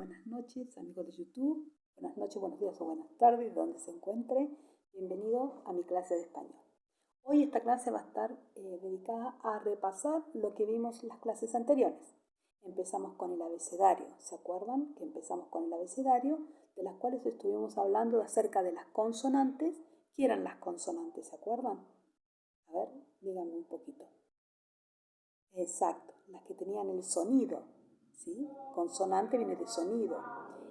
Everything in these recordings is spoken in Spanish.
Buenas noches, amigos de YouTube. Buenas noches, buenos días o buenas tardes, donde se encuentre. Bienvenido a mi clase de español. Hoy esta clase va a estar dedicada a repasar lo que vimos en las clases anteriores. Empezamos con el abecedario. ¿Se acuerdan que empezamos con el abecedario? De las cuales estuvimos hablando acerca de las consonantes. ¿Qué eran las consonantes? ¿Se acuerdan? A ver, díganme un poquito. Exacto, las que tenían el sonido, ¿sí? Consonante viene de sonido.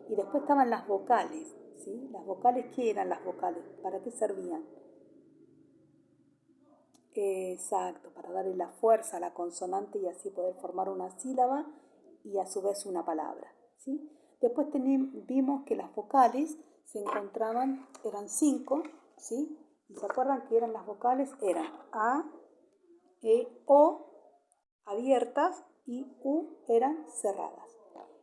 Y después estaban las vocales, ¿sí? Las vocales, ¿qué eran las vocales? ¿Para qué servían? Exacto, para darle la fuerza a la consonante y así poder formar una sílaba y a su vez una palabra, ¿sí? Después vimos que las vocales se encontraban, eran 5, ¿sí? ¿Y se acuerdan que eran las vocales? Eran A, E, O, abiertas y U eran cerradas.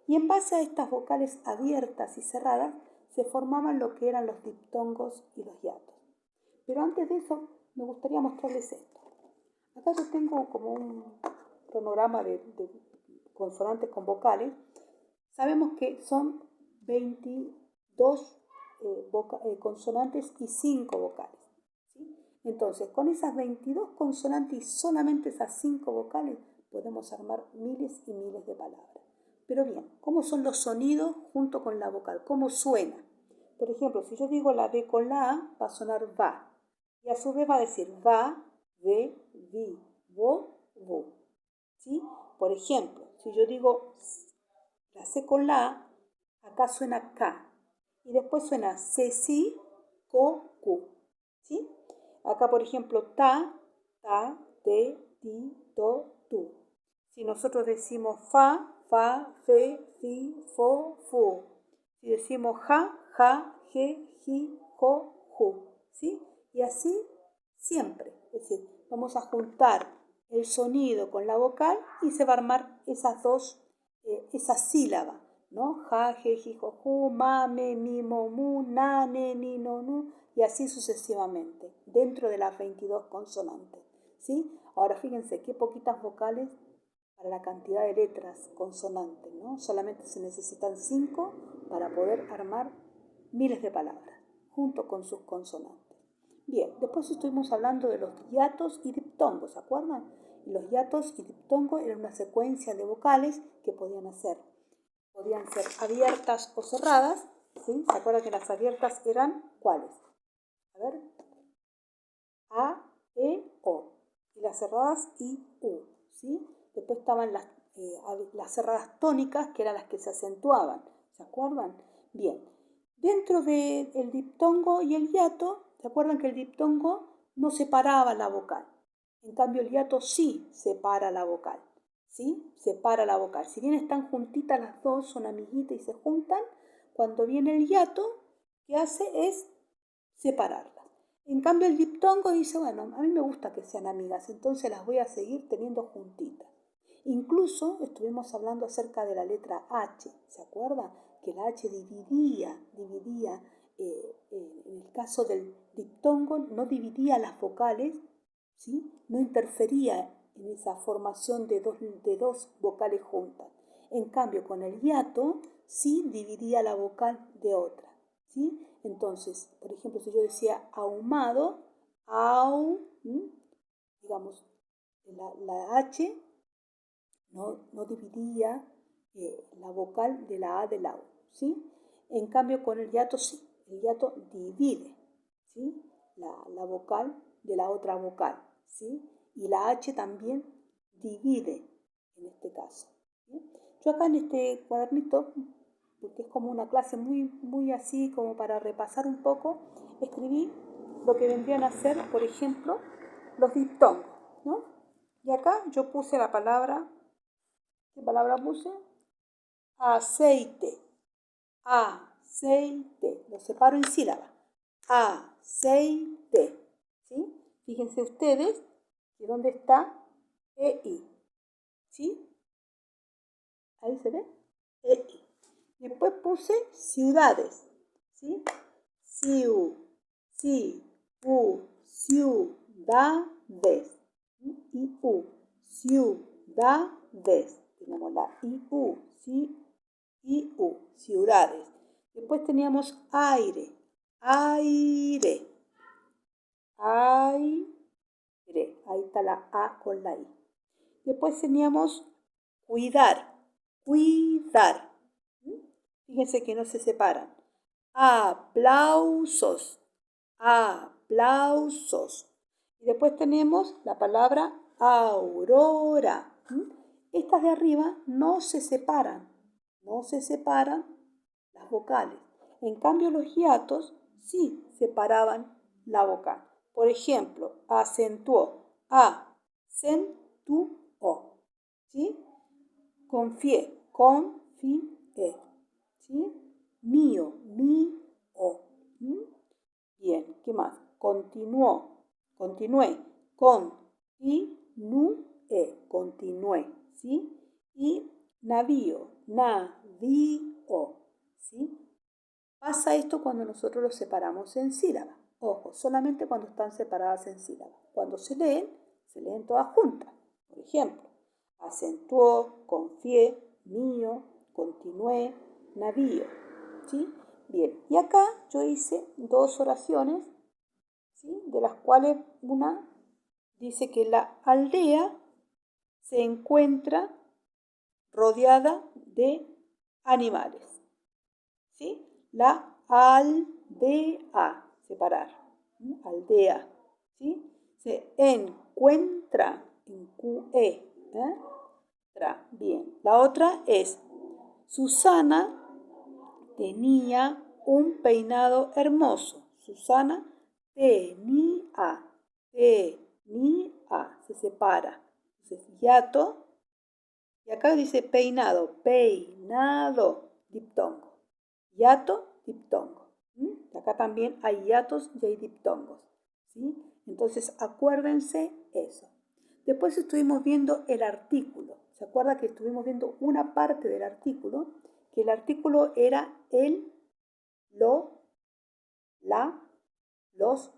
Y en base a estas vocales abiertas y cerradas se formaban lo que eran los diptongos y los hiatos. Pero antes de eso me gustaría mostrarles esto. Acá yo tengo como un cronograma de consonantes con vocales. Sabemos que son 22 consonantes y 5 vocales. ¿Sí? Entonces, con esas 22 consonantes y solamente esas 5 vocales, podemos armar miles y miles de palabras. Pero bien, ¿cómo son los sonidos junto con la vocal? ¿Cómo suena? Por ejemplo, si yo digo la B con la A, va a sonar va. Y a su vez va a decir va, ve, vi, vo, vu. ¿Sí? Por ejemplo, si yo digo la C con la A, acá suena K. Y después suena C, si, co, cu. ¿Sí? Acá, por ejemplo, ta, te, ti, to, tu. Si nosotros decimos fa, fe, fi, fo, fu. Si decimos ja, je, ji, jo, ju. ¿Sí? Y así siempre. Es decir, vamos a juntar el sonido con la vocal y se va a armar esas sílabas, ¿no? Ja, je, ji, jo, ju, ma, me, mi, mo, mu, na, ne, ni, no, nu, y así sucesivamente, dentro de las 22 consonantes, ¿sí? Ahora fíjense qué poquitas vocales para la cantidad de letras consonantes, ¿no? Solamente se necesitan 5 para poder armar miles de palabras, junto con sus consonantes. Bien, después estuvimos hablando de los hiatos y diptongos, ¿se acuerdan? Y los hiatos y diptongos eran una secuencia de vocales que podían ser abiertas o cerradas, ¿sí? ¿Se acuerdan que las abiertas eran cuáles? A ver, A, E, O. Y las cerradas, I, U, ¿sí? Después estaban las cerradas tónicas, que eran las que se acentuaban, ¿se acuerdan? Bien, dentro del diptongo y el hiato, ¿se acuerdan que el diptongo no separaba la vocal? En cambio, el hiato sí separa la vocal, ¿sí? Separa la vocal. Si bien están juntitas las dos, son amiguitas y se juntan, cuando viene el hiato, ¿qué hace? Es separarlas. En cambio, el diptongo dice, bueno, a mí me gusta que sean amigas, entonces las voy a seguir teniendo juntitas. Incluso estuvimos hablando acerca de la letra H, ¿se acuerdan? Que la H dividía, en el caso del diptongo, no dividía las vocales, ¿sí? No interfería en esa formación de dos vocales juntas. En cambio, con el hiato, sí dividía la vocal de otra, ¿sí? Entonces, por ejemplo, si yo decía ahumado, au, digamos, la H no dividía la vocal de la A de la U, ¿sí? En cambio, con el hiato sí, el hiato divide, ¿sí? La vocal de la otra vocal, ¿sí? Y la H también divide en este caso, ¿sí? Yo acá en este cuadernito, porque es como una clase muy así, como para repasar un poco, escribí lo que vendrían a ser, por ejemplo, los diptongos, ¿no? Y acá yo puse la palabra, ¿qué palabra puse? Aceite, aceite, lo separo en sílaba, aceite, ¿sí? Fíjense ustedes que dónde está EI, ¿sí? Ahí se ve, EI. Después puse ciudades, ¿sí? Ciudades, ciudades. Tenemos la IU, sí, IU, ciudades. Después teníamos aire, aire, aire. Ahí está la A con la I. Después teníamos cuidar, cuidar. Fíjense que no se separan. Aplausos, aplausos. Y después tenemos la palabra aurora. Estas de arriba no se separan las vocales. En cambio, los hiatos sí separaban la vocal. Por ejemplo, acentuó, acentuó, ¿sí? Confié, confié, ¿sí? Mío, mío. Bien, ¿qué más? Continuó, continué, continué, ¿sí? Y navío, navío, ¿sí? Pasa esto cuando nosotros los separamos en sílabas. Ojo, solamente cuando están separadas en sílabas. Cuando se leen todas juntas. Por ejemplo, acentuó, confié, mío, continué, navío, ¿sí? Bien, y acá yo hice dos oraciones, ¿sí? De las cuales una dice que la aldea se encuentra rodeada de animales, ¿sí? La aldea, separar, aldea, ¿sí? Se encuentra, en QE, bien. La otra es, Susana tenía un peinado hermoso. Susana tenía, se separa. Entonces, hiato, y acá dice peinado, peinado, diptongo. Hiato, diptongo. Acá también hay hiatos y hay diptongos, ¿sí? Entonces, acuérdense eso. Después estuvimos viendo el artículo. ¿Se acuerda que estuvimos viendo una parte del artículo? Que el artículo era el, lo, la, los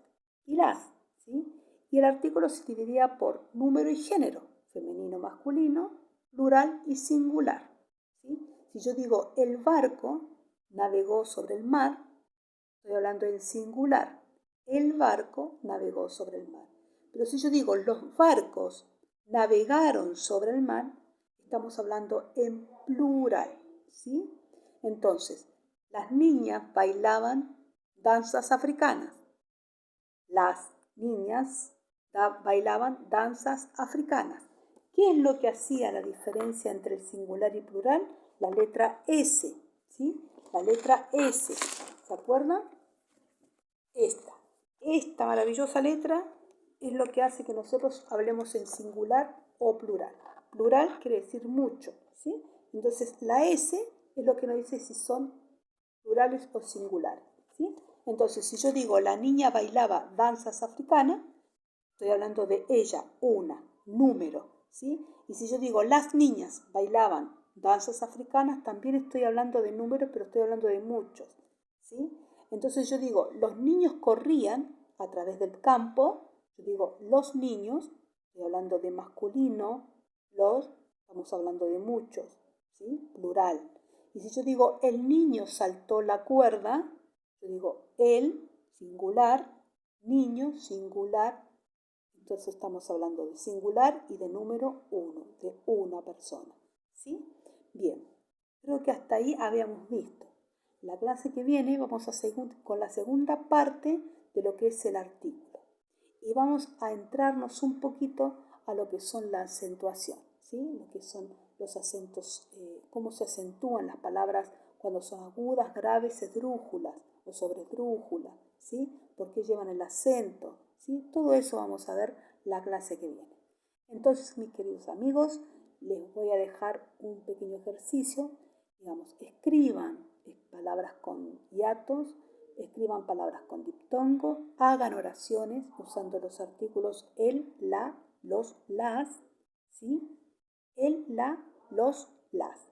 y las, ¿sí? Y el artículo se dividía por número y género, femenino, masculino, plural y singular, ¿sí? Si yo digo el barco navegó sobre el mar, estoy hablando en singular. El barco navegó sobre el mar. Pero si yo digo los barcos navegaron sobre el mar, estamos hablando en plural, ¿sí? Entonces, las niñas bailaban danzas africanas. Las niñas bailaban danzas africanas. ¿Qué es lo que hacía la diferencia entre el singular y plural? La letra S, ¿sí? La letra S, ¿se acuerdan? Esta maravillosa letra es lo que hace que nosotros hablemos en singular o plural. Plural quiere decir mucho, ¿sí? Entonces la S es lo que nos dice si son plurales o singulares, ¿sí? Entonces si yo digo la niña bailaba danzas africanas, estoy hablando de ella, una, número, ¿sí? Y si yo digo las niñas bailaban danzas africanas, también estoy hablando de números, pero estoy hablando de muchos, ¿sí? Entonces yo digo, los niños corrían a través del campo, yo digo los niños, estoy hablando de masculino, estamos hablando de muchos, ¿sí? Plural. Y si yo digo el niño saltó la cuerda, yo digo el, singular, niño, singular. Entonces estamos hablando de singular y de número uno, de una persona, ¿sí? Bien, creo que hasta ahí habíamos visto. La clase que viene vamos a seguir con la segunda parte de lo que es el artículo. Y vamos a entrarnos un poquito a lo que son la acentuación, ¿sí? Lo que son los acentos, cómo se acentúan las palabras cuando son agudas, graves, esdrújulas o sobredrújulas, ¿sí? ¿Por qué llevan el acento? ¿Sí? Todo eso vamos a ver la clase que viene. Entonces, mis queridos amigos, les voy a dejar un pequeño ejercicio. Digamos, escriban palabras con hiatos, escriban palabras con diptongo, hagan oraciones usando los artículos el, la, los, las, ¿sí? El, la, los, las.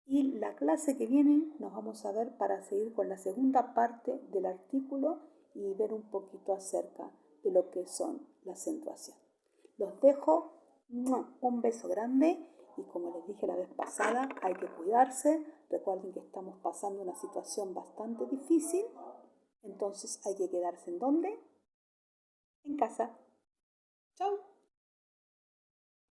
Y la clase que viene nos vamos a ver para seguir con la segunda parte del artículo y ver un poquito acerca de lo que son la acentuación. Los dejo, un beso grande y como les dije la vez pasada, hay que cuidarse, Recuerden que estamos pasando una situación bastante difícil, entonces hay que quedarse ¿en dónde? En casa. Chau.